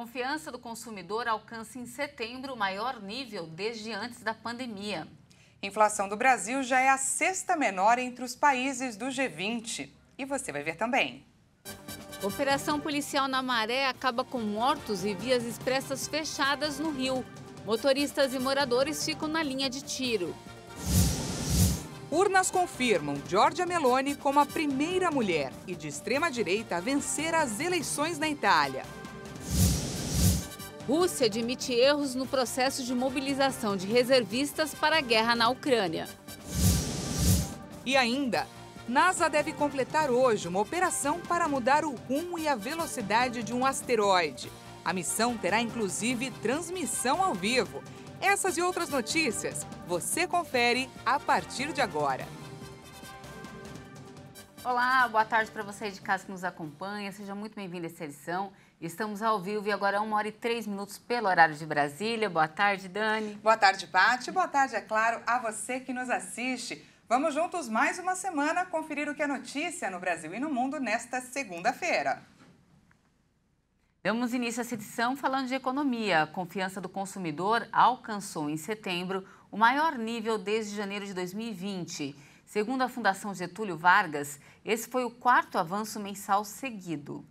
Confiança do consumidor alcança em setembro o maior nível desde antes da pandemia. Inflação do Brasil já é a sexta menor entre os países do G20. E você vai ver também. Operação policial na Maré acaba com mortos e vias expressas fechadas no Rio. Motoristas e moradores ficam na linha de tiro. Urnas confirmam Giorgia Meloni como a primeira mulher e de extrema-direita a vencer as eleições na Itália. Rússia admite erros no processo de mobilização de reservistas para a guerra na Ucrânia. E ainda, NASA deve completar hoje uma operação para mudar o rumo e a velocidade de um asteroide. A missão terá inclusive transmissão ao vivo. Essas e outras notícias você confere a partir de agora. Olá, boa tarde para você de casa que nos acompanha. Seja muito bem-vindo a essa edição. Estamos ao vivo e agora 1h03 pelo horário de Brasília. Boa tarde, Dani. Boa tarde, Paty. Boa tarde, é claro, a você que nos assiste. Vamos juntos mais uma semana conferir o que é notícia no Brasil e no mundo nesta segunda-feira. Damos início a essa edição falando de economia. A confiança do consumidor alcançou em setembro o maior nível desde janeiro de 2020. Segundo a Fundação Getúlio Vargas, esse foi o quarto avanço mensal seguido.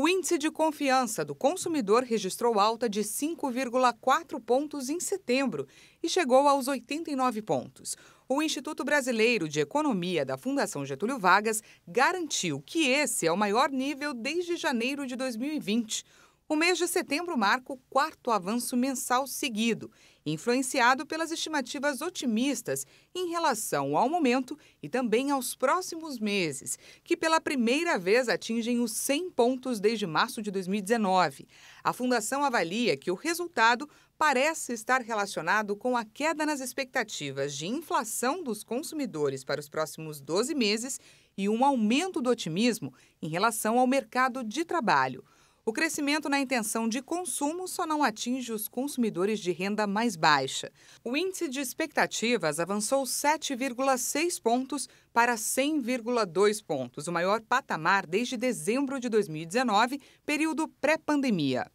O índice de confiança do consumidor registrou alta de 5,4 pontos em setembro e chegou aos 89 pontos. O Instituto Brasileiro de Economia da Fundação Getúlio Vargas garantiu que esse é o maior nível desde janeiro de 2020. O mês de setembro marca o quarto avanço mensal seguido, influenciado pelas estimativas otimistas em relação ao momento e também aos próximos meses, que pela primeira vez atingem os 100 pontos desde março de 2019. A Fundação avalia que o resultado parece estar relacionado com a queda nas expectativas de inflação dos consumidores para os próximos 12 meses e um aumento do otimismo em relação ao mercado de trabalho. O crescimento na intenção de consumo só não atinge os consumidores de renda mais baixa. O índice de expectativas avançou 7,6 pontos para 100,2 pontos, o maior patamar desde dezembro de 2019, período pré-pandemia.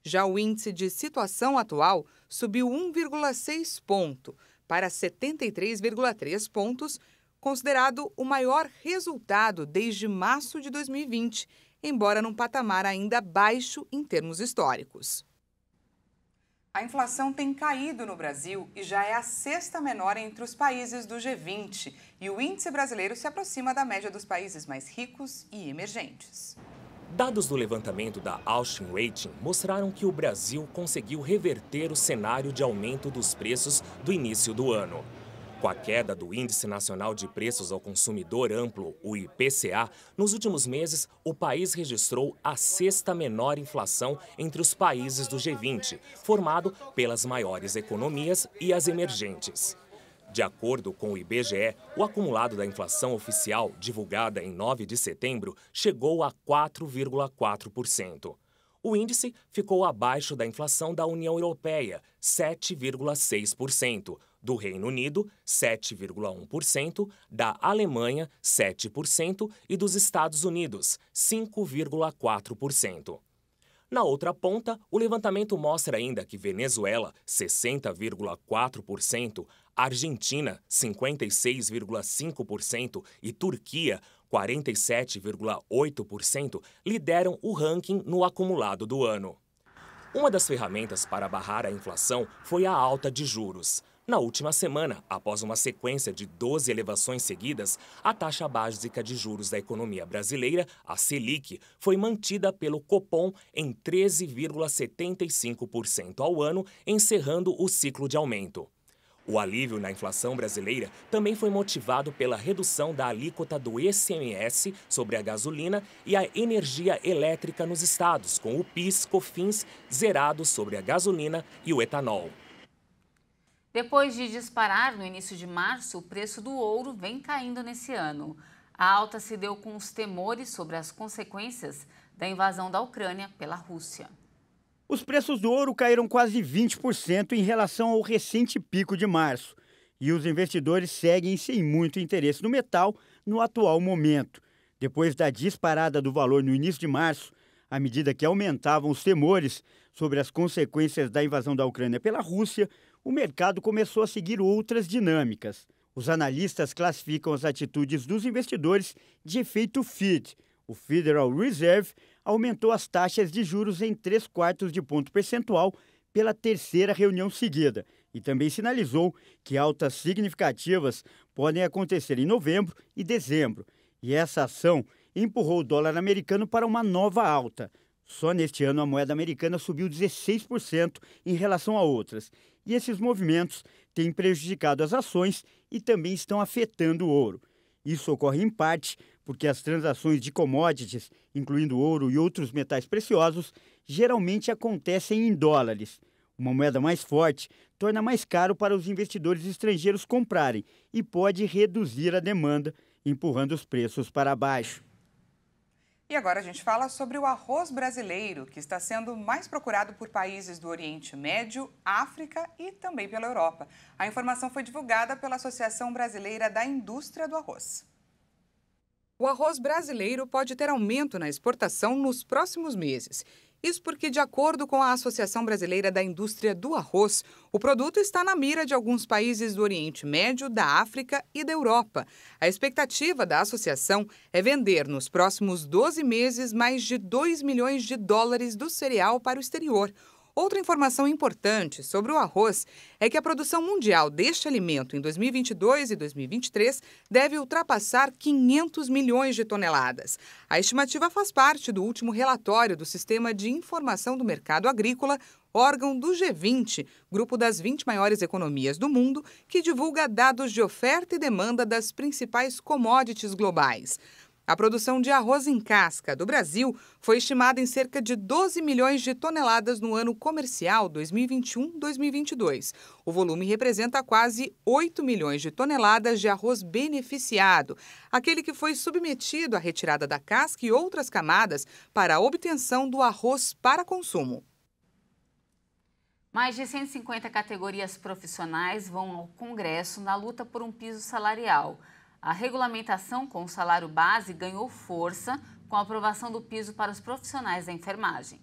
Já o índice de situação atual subiu 1,6 ponto para 73,3 pontos, considerado o maior resultado desde março de 2020, embora num patamar ainda baixo em termos históricos. A inflação tem caído no Brasil e já é a sexta menor entre os países do G20. E o índice brasileiro se aproxima da média dos países mais ricos e emergentes. Dados do levantamento da Austin Rating mostraram que o Brasil conseguiu reverter o cenário de aumento dos preços do início do ano. Com a queda do Índice Nacional de Preços ao Consumidor Amplo, o IPCA, nos últimos meses, o país registrou a sexta menor inflação entre os países do G20, formado pelas maiores economias e as emergentes. De acordo com o IBGE, o acumulado da inflação oficial, divulgada em 9 de setembro, chegou a 4,4%. O índice ficou abaixo da inflação da União Europeia, 7,6%, do Reino Unido, 7,1%, da Alemanha, 7% e dos Estados Unidos, 5,4%. Na outra ponta, o levantamento mostra ainda que Venezuela, 60,4%, Argentina, 56,5% e Turquia, 47,8%, lideram o ranking no acumulado do ano. Uma das ferramentas para barrar a inflação foi a alta de juros. Na última semana, após uma sequência de 12 elevações seguidas, a taxa básica de juros da economia brasileira, a Selic, foi mantida pelo Copom em 13,75% ao ano, encerrando o ciclo de aumento. O alívio na inflação brasileira também foi motivado pela redução da alíquota do ICMS sobre a gasolina e a energia elétrica nos estados, com o PIS/COFINS zerado sobre a gasolina e o etanol. Depois de disparar no início de março, o preço do ouro vem caindo nesse ano. A alta se deu com os temores sobre as consequências da invasão da Ucrânia pela Rússia. Os preços do ouro caíram quase 20% em relação ao recente pico de março. E os investidores seguem sem muito interesse no metal no atual momento. Depois da disparada do valor no início de março, À medida que aumentavam os temores sobre as consequências da invasão da Ucrânia pela Rússia, o mercado começou a seguir outras dinâmicas. Os analistas classificam as atitudes dos investidores de efeito FED. O Federal Reserve aumentou as taxas de juros em 0,75 de ponto percentual pela terceira reunião seguida e também sinalizou que altas significativas podem acontecer em novembro e dezembro. E essa ação empurrou o dólar americano para uma nova alta. Só neste ano a moeda americana subiu 16% em relação a outras. E esses movimentos têm prejudicado as ações e também estão afetando o ouro. Isso ocorre em parte porque as transações de commodities, incluindo ouro e outros metais preciosos, geralmente acontecem em dólares. Uma moeda mais forte torna mais caro para os investidores estrangeiros comprarem e pode reduzir a demanda, empurrando os preços para baixo. E agora a gente fala sobre o arroz brasileiro, que está sendo mais procurado por países do Oriente Médio, África e também pela Europa. A informação foi divulgada pela Associação Brasileira da Indústria do Arroz. O arroz brasileiro pode ter aumento na exportação nos próximos meses. Isso porque, de acordo com a Associação Brasileira da Indústria do Arroz, o produto está na mira de alguns países do Oriente Médio, da África e da Europa. A expectativa da associação é vender nos próximos 12 meses mais de 2 milhões de dólares do cereal para o exterior. Outra informação importante sobre o arroz é que a produção mundial deste alimento em 2022 e 2023 deve ultrapassar 500 milhões de toneladas. A estimativa faz parte do último relatório do Sistema de Informação do Mercado Agrícola, órgão do G20, grupo das 20 maiores economias do mundo, que divulga dados de oferta e demanda das principais commodities globais. A produção de arroz em casca do Brasil foi estimada em cerca de 12 milhões de toneladas no ano comercial 2021-2022. O volume representa quase 8 milhões de toneladas de arroz beneficiado, aquele que foi submetido à retirada da casca e outras camadas para a obtenção do arroz para consumo. Mais de 150 categorias profissionais vão ao Congresso na luta por um piso salarial. A regulamentação com o salário base ganhou força com a aprovação do piso para os profissionais da enfermagem.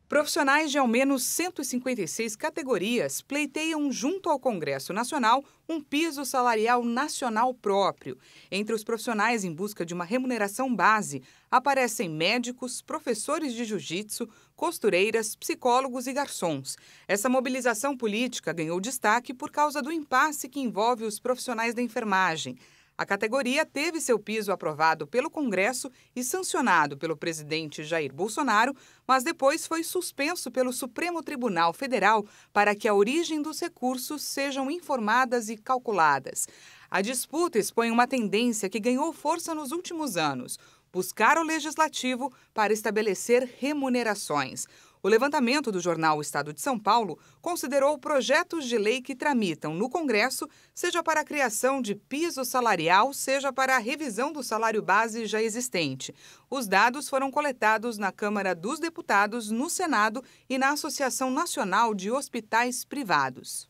Profissionais de ao menos 156 categorias pleiteiam junto ao Congresso Nacional um piso salarial nacional próprio. Entre os profissionais em busca de uma remuneração base, aparecem médicos, professores de jiu-jitsu, costureiras, psicólogos e garçons. Essa mobilização política ganhou destaque por causa do impasse que envolve os profissionais da enfermagem. A categoria teve seu piso aprovado pelo Congresso e sancionado pelo presidente Jair Bolsonaro, mas depois foi suspenso pelo Supremo Tribunal Federal para que a origem dos recursos sejam informadas e calculadas. A disputa expõe uma tendência que ganhou força nos últimos anos: buscar o legislativo para estabelecer remunerações. O levantamento do jornal Estado de São Paulo considerou projetos de lei que tramitam no Congresso, seja para a criação de piso salarial, seja para a revisão do salário base já existente. Os dados foram coletados na Câmara dos Deputados, no Senado e na Associação Nacional de Hospitais Privados.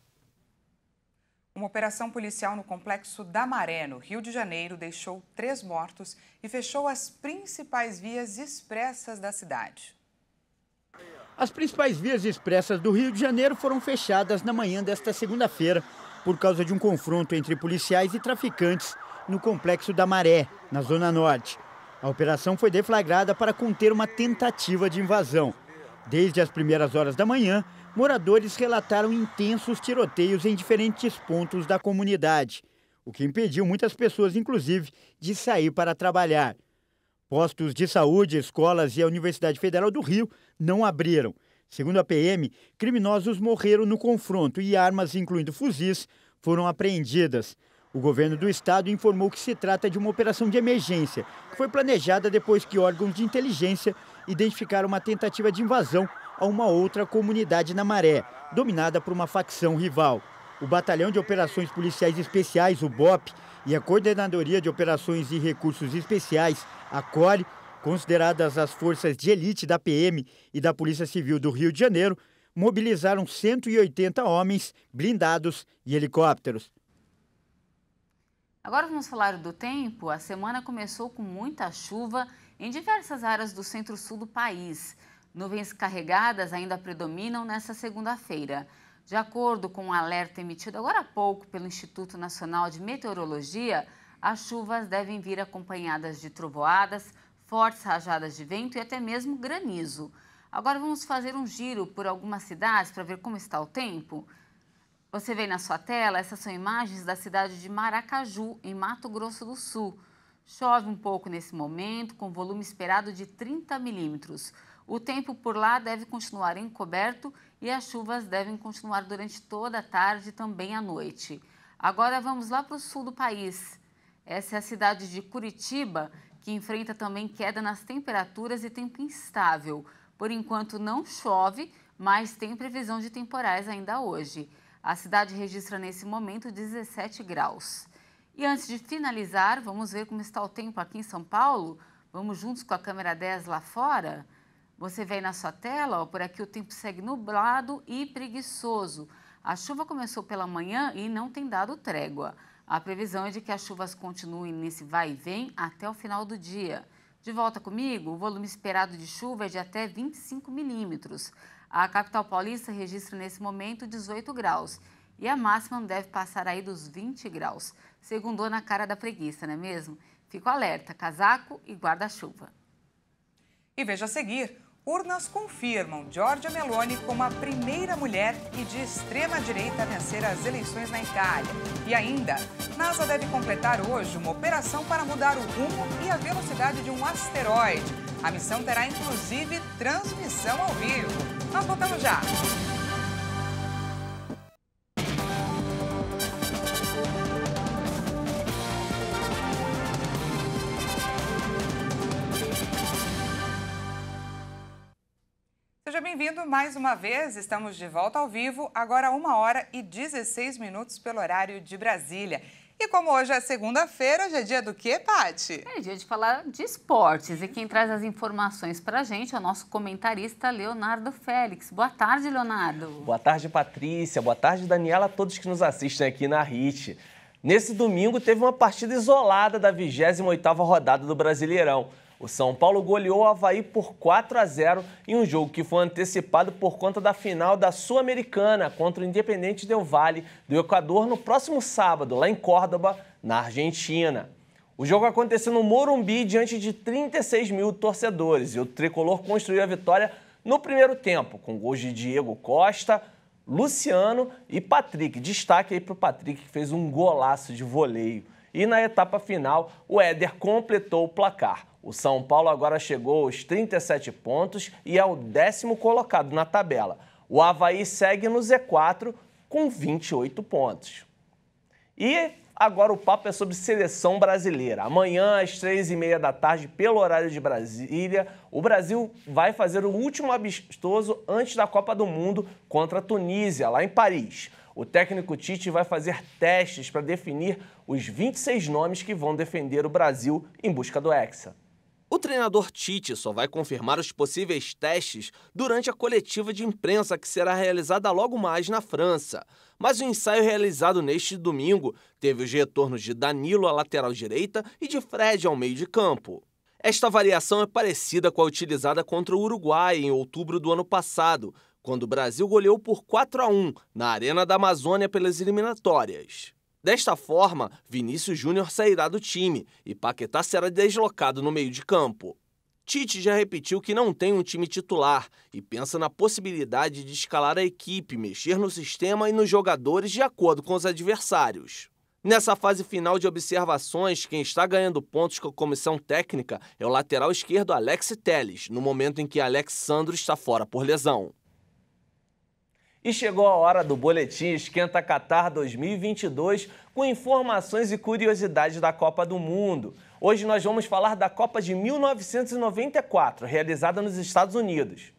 Uma operação policial no Complexo da Maré, no Rio de Janeiro, deixou 3 mortos e fechou as principais vias expressas da cidade. As principais vias expressas do Rio de Janeiro foram fechadas na manhã desta segunda-feira por causa de um confronto entre policiais e traficantes no Complexo da Maré, na Zona Norte. A operação foi deflagrada para conter uma tentativa de invasão. Desde as primeiras horas da manhã, moradores relataram intensos tiroteios em diferentes pontos da comunidade, o que impediu muitas pessoas, inclusive, de sair para trabalhar. Postos de saúde, escolas e a Universidade Federal do Rio não abriram. Segundo a PM, criminosos morreram no confronto e armas, incluindo fuzis, foram apreendidas. O governo do estado informou que se trata de uma operação de emergência, que foi planejada depois que órgãos de inteligência identificaram uma tentativa de invasão a uma outra comunidade na Maré, dominada por uma facção rival. O Batalhão de Operações Policiais Especiais, o BOP, e a Coordenadoria de Operações e Recursos Especiais, a CORE, consideradas as forças de elite da PM e da Polícia Civil do Rio de Janeiro, mobilizaram 180 homens, blindados e helicópteros. Agora vamos falar do tempo. A semana começou com muita chuva em diversas áreas do centro-sul do país. Nuvens carregadas ainda predominam nesta segunda-feira. De acordo com um alerta emitido agora há pouco pelo Instituto Nacional de Meteorologia, as chuvas devem vir acompanhadas de trovoadas, fortes rajadas de vento e até mesmo granizo. Agora vamos fazer um giro por algumas cidades para ver como está o tempo. Você vê na sua tela, essas são imagens da cidade de Maracaju, em Mato Grosso do Sul. Chove um pouco nesse momento, com volume esperado de 30 milímetros. O tempo por lá deve continuar encoberto e as chuvas devem continuar durante toda a tarde e também à noite. Agora vamos lá para o sul do país. Essa é a cidade de Curitiba, que enfrenta também queda nas temperaturas e tempo instável. Por enquanto não chove, mas tem previsão de temporais ainda hoje. A cidade registra nesse momento 17 graus. E antes de finalizar, vamos ver como está o tempo aqui em São Paulo? Vamos juntos com a câmera 10 lá fora? Você vê aí na sua tela, ó, por aqui o tempo segue nublado e preguiçoso. A chuva começou pela manhã e não tem dado trégua. A previsão é de que as chuvas continuem nesse vai e vem até o final do dia. De volta comigo, o volume esperado de chuva é de até 25 milímetros. A capital paulista registra nesse momento 18 graus e a máxima não deve passar aí dos 20 graus. Segundou na cara da preguiça, não é mesmo? Fico alerta, casaco e guarda-chuva. E veja a seguir, urnas confirmam Giorgia Meloni como a primeira mulher e de extrema-direita a vencer as eleições na Itália. E ainda, NASA deve completar hoje uma operação para mudar o rumo e a velocidade de um asteroide. A missão terá, inclusive, transmissão ao vivo. Nós voltamos já. Seja bem-vindo mais uma vez, estamos de volta ao vivo, agora 1h16 pelo horário de Brasília. E como hoje é segunda-feira, hoje é dia do quê, Paty? É dia de falar de esportes e quem traz as informações para a gente é o nosso comentarista Leonardo Félix. Boa tarde, Leonardo. Boa tarde, Patrícia. Boa tarde, Daniela, a todos que nos assistem aqui na HIT. Nesse domingo teve uma partida isolada da 28ª rodada do Brasileirão. O São Paulo goleou o Avaí por 4-0 em um jogo que foi antecipado por conta da final da Sul-Americana contra o Independente Del Valle do Equador no próximo sábado, lá em Córdoba, na Argentina. O jogo aconteceu no Morumbi diante de 36 mil torcedores e o tricolor construiu a vitória no primeiro tempo, com gols de Diego Costa, Luciano e Patrick. Destaque aí para o Patrick, que fez um golaço de voleio. E na etapa final, o Éder completou o placar. O São Paulo agora chegou aos 37 pontos e é o 10º colocado na tabela. O Avaí segue no Z4 com 28 pontos. E agora o papo é sobre seleção brasileira. Amanhã, às 3h30 da tarde, pelo horário de Brasília, o Brasil vai fazer o último amistoso antes da Copa do Mundo contra a Tunísia, lá em Paris. O técnico Tite vai fazer testes para definir os 26 nomes que vão defender o Brasil em busca do Hexa. O treinador Tite só vai confirmar os possíveis testes durante a coletiva de imprensa que será realizada logo mais na França. Mas o ensaio realizado neste domingo teve os retornos de Danilo à lateral direita e de Fred ao meio de campo. Esta variação é parecida com a utilizada contra o Uruguai em outubro do ano passado, quando o Brasil goleou por 4-1 na Arena da Amazônia pelas eliminatórias. Desta forma, Vinícius Júnior sairá do time e Paquetá será deslocado no meio de campo. Tite já repetiu que não tem um time titular e pensa na possibilidade de escalar a equipe, mexer no sistema e nos jogadores de acordo com os adversários. Nessa fase final de observações, quem está ganhando pontos com a comissão técnica é o lateral esquerdo Alex Telles, no momento em que Alex Sandro está fora por lesão. E chegou a hora do Boletim Esquenta Qatar 2022 com informações e curiosidades da Copa do Mundo. Hoje nós vamos falar da Copa de 1994, realizada nos Estados Unidos.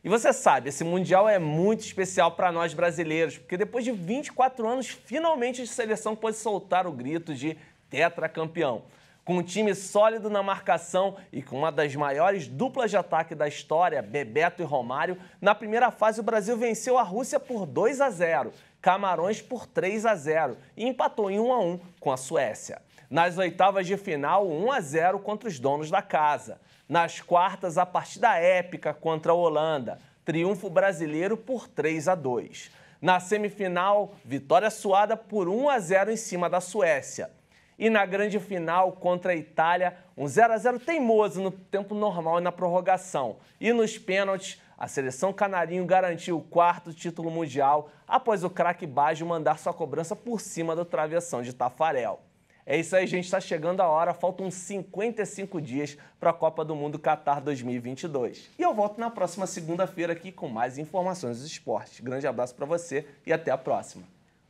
E você sabe, esse Mundial é muito especial para nós brasileiros, porque depois de 24 anos, finalmente a seleção pôde soltar o grito de tetracampeão. Com um time sólido na marcação e com uma das maiores duplas de ataque da história, Bebeto e Romário, na primeira fase o Brasil venceu a Rússia por 2-0, Camarões por 3-0 e empatou em 1-1 com a Suécia. Nas oitavas de final, 1-0 contra os donos da casa. Nas quartas, a partida épica contra a Holanda. Triunfo brasileiro por 3-2. Na semifinal, vitória suada por 1-0 em cima da Suécia. E na grande final contra a Itália, um 0-0 teimoso no tempo normal e na prorrogação. E nos pênaltis, a seleção canarinho garantiu o 4º título mundial após o craque Baggio mandar sua cobrança por cima do travessão de Tafarel. É isso aí, gente, está chegando a hora, faltam 55 dias para a Copa do Mundo Qatar 2022. E eu volto na próxima segunda-feira aqui com mais informações dos esportes. Grande abraço para você e até a próxima.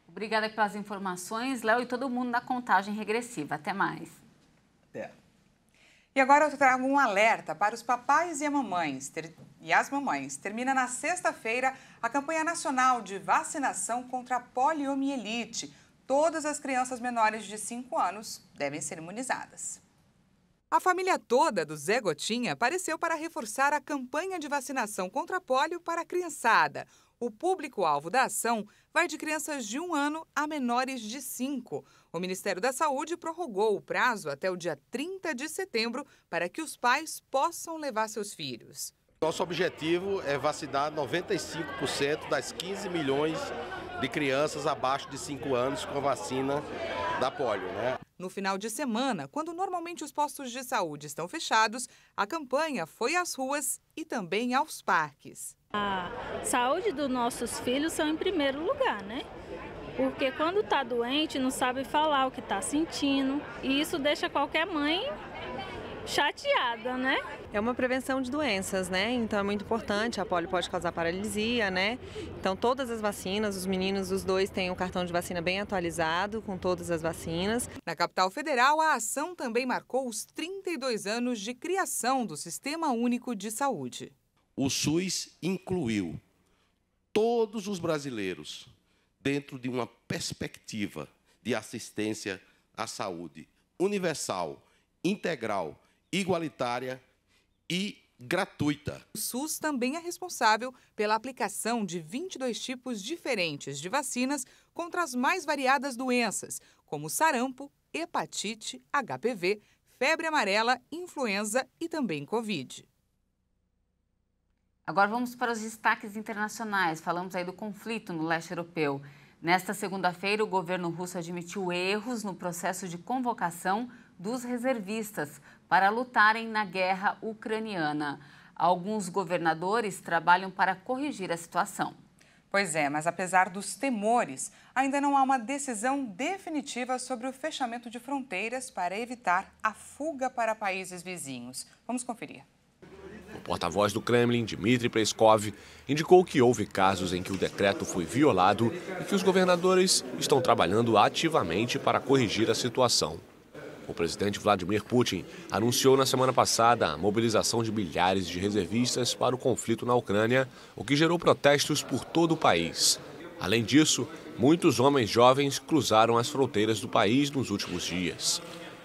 Obrigada pelas informações, Léo, e todo mundo na contagem regressiva. Até mais. Até. E agora eu trago um alerta para os papais e as mamães. Termina na sexta-feira a campanha nacional de vacinação contra a poliomielite. Todas as crianças menores de 5 anos devem ser imunizadas. A família toda do Zé Gotinha apareceu para reforçar a campanha de vacinação contra a polio para a criançada. O público-alvo da ação vai de crianças de 1 ano a menores de 5. O Ministério da Saúde prorrogou o prazo até o dia 30 de setembro para que os pais possam levar seus filhos. Nosso objetivo é vacinar 95% das 15 milhões de crianças abaixo de 5 anos com a vacina da polio, né? No final de semana, quando normalmente os postos de saúde estão fechados, a campanha foi às ruas e também aos parques. A saúde dos nossos filhos são em primeiro lugar, né? Porque quando está doente não sabe falar o que está sentindo e isso deixa qualquer mãe chateada, né? É uma prevenção de doenças, né? Então é muito importante, a polio pode causar paralisia, né? Então todas as vacinas, os meninos, os dois têm o cartão de vacina bem atualizado, com todas as vacinas. Na capital federal, a ação também marcou os 32 anos de criação do Sistema Único de Saúde. O SUS incluiu todos os brasileiros dentro de uma perspectiva de assistência à saúde universal, integral, igualitária e gratuita. O SUS também é responsável pela aplicação de 22 tipos diferentes de vacinas contra as mais variadas doenças, como sarampo, hepatite, HPV, febre amarela, influenza e também Covid. Agora vamos para os destaques internacionais. Falamos aí do conflito no leste europeu. Nesta segunda-feira, o governo russo admitiu erros no processo de convocação dos reservistas para lutarem na guerra ucraniana. Alguns governadores trabalham para corrigir a situação. Pois é, mas apesar dos temores, ainda não há uma decisão definitiva sobre o fechamento de fronteiras para evitar a fuga para países vizinhos. Vamos conferir. O porta-voz do Kremlin, Dmitry Peskov, indicou que houve casos em que o decreto foi violado e que os governadores estão trabalhando ativamente para corrigir a situação. O presidente Vladimir Putin anunciou na semana passada a mobilização de milhares de reservistas para o conflito na Ucrânia, o que gerou protestos por todo o país. Além disso, muitos homens jovens cruzaram as fronteiras do país nos últimos dias.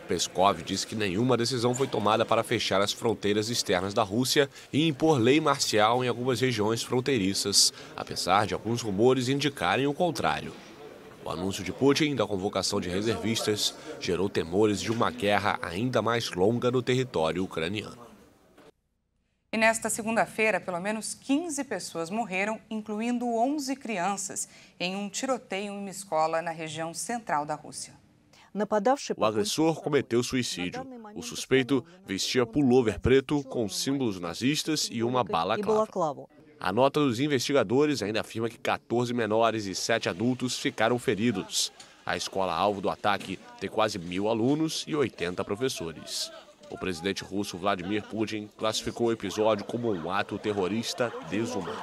Peskov disse que nenhuma decisão foi tomada para fechar as fronteiras externas da Rússia e impor lei marcial em algumas regiões fronteiriças, apesar de alguns rumores indicarem o contrário. O anúncio de Putin da convocação de reservistas gerou temores de uma guerra ainda mais longa no território ucraniano. E nesta segunda-feira, pelo menos 15 pessoas morreram, incluindo 11 crianças, em um tiroteio em uma escola na região central da Rússia. O agressor cometeu suicídio. O suspeito vestia pullover preto com símbolos nazistas e uma balaclava. A nota dos investigadores ainda afirma que 14 menores e 7 adultos ficaram feridos. A escola-alvo do ataque tem quase 1.000 alunos e 80 professores. O presidente russo Vladimir Putin classificou o episódio como um ato terrorista desumano.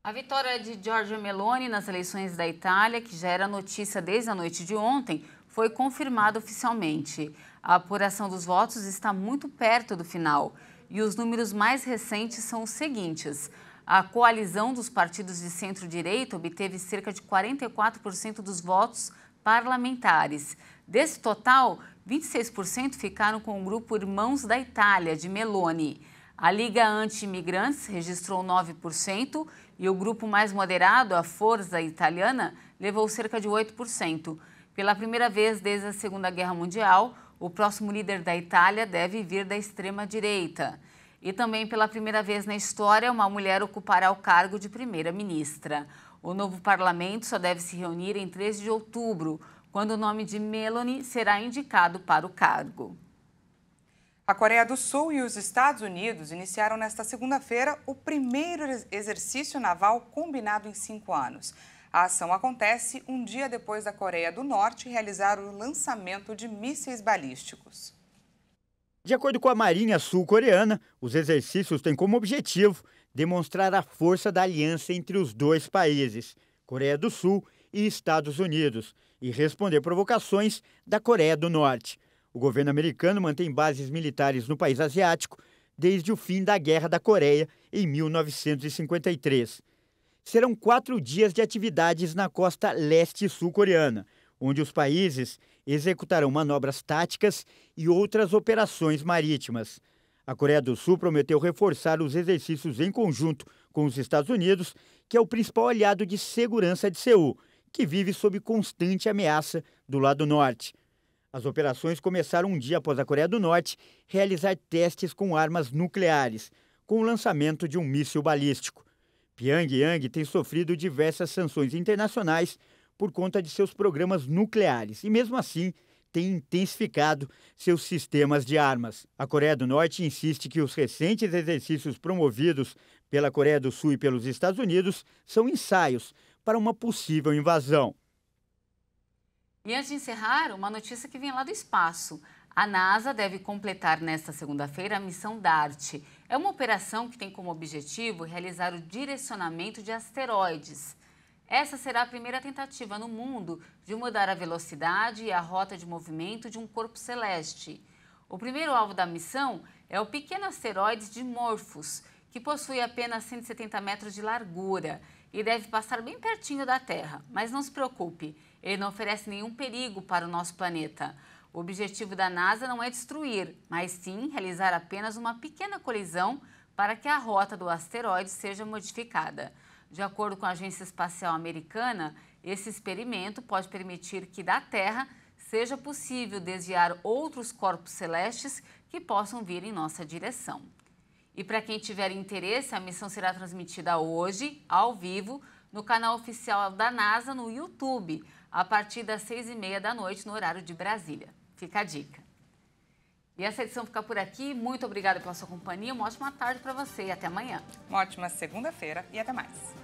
A vitória de Giorgia Meloni nas eleições da Itália, que já era notícia desde a noite de ontem, foi confirmada oficialmente. A apuração dos votos está muito perto do final. E os números mais recentes são os seguintes. A coalizão dos partidos de centro-direita obteve cerca de 44% dos votos parlamentares. Desse total, 26% ficaram com o grupo Irmãos da Itália, de Meloni. A Liga Anti-Imigrantes registrou 9% e o grupo mais moderado, a Forza Italiana, levou cerca de 8%. Pela primeira vez desde a Segunda Guerra Mundial, o próximo líder da Itália deve vir da extrema-direita. E também pela primeira vez na história, uma mulher ocupará o cargo de primeira-ministra. O novo parlamento só deve se reunir em 13 de outubro, quando o nome de Meloni será indicado para o cargo. A Coreia do Sul e os Estados Unidos iniciaram nesta segunda-feira o primeiro exercício naval combinado em 5 anos. A ação acontece um dia depois da Coreia do Norte realizar o lançamento de mísseis balísticos. De acordo com a Marinha Sul-Coreana, os exercícios têm como objetivo demonstrar a força da aliança entre os dois países, Coreia do Sul e Estados Unidos, e responder provocações da Coreia do Norte. O governo americano mantém bases militares no país asiático desde o fim da Guerra da Coreia, em 1953. Serão 4 dias de atividades na costa leste sul-coreana, onde os países executarão manobras táticas e outras operações marítimas. A Coreia do Sul prometeu reforçar os exercícios em conjunto com os Estados Unidos, que é o principal aliado de segurança de Seul, que vive sob constante ameaça do lado norte. As operações começaram um dia após a Coreia do Norte realizar testes com armas nucleares, com o lançamento de um míssil balístico. Pyongyang tem sofrido diversas sanções internacionais por conta de seus programas nucleares e, mesmo assim, tem intensificado seus sistemas de armas. A Coreia do Norte insiste que os recentes exercícios promovidos pela Coreia do Sul e pelos Estados Unidos são ensaios para uma possível invasão. E antes de encerrar, uma notícia que vem lá do espaço. A NASA deve completar nesta segunda-feira a missão DART. É uma operação que tem como objetivo realizar o direcionamento de asteroides. Essa será a primeira tentativa no mundo de mudar a velocidade e a rota de movimento de um corpo celeste. O primeiro alvo da missão é o pequeno asteroide Dimorphos, que possui apenas 170 metros de largura e deve passar bem pertinho da Terra. Mas não se preocupe, ele não oferece nenhum perigo para o nosso planeta. O objetivo da NASA não é destruir, mas sim realizar apenas uma pequena colisão para que a rota do asteroide seja modificada. De acordo com a Agência Espacial Americana, esse experimento pode permitir que da Terra seja possível desviar outros corpos celestes que possam vir em nossa direção. E para quem tiver interesse, a missão será transmitida hoje, ao vivo, no canal oficial da NASA no YouTube, a partir das 6h30 da noite, no horário de Brasília. Fica a dica. E essa edição fica por aqui. Muito obrigada pela sua companhia. Uma ótima tarde para você e até amanhã. Uma ótima segunda-feira e até mais.